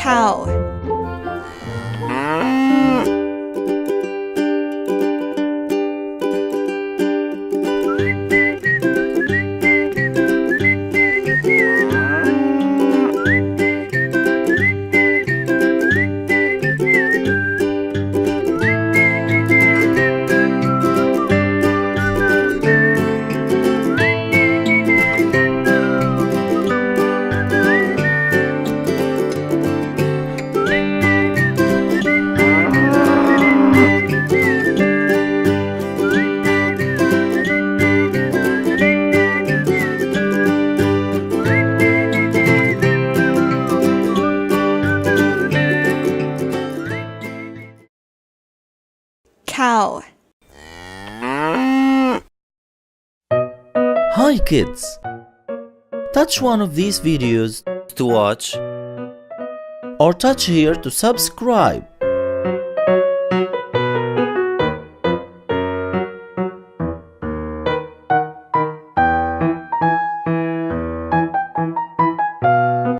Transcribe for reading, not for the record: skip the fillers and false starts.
cow, cow. Hi kids! Touch one of these videos to watch or touch here to subscribe.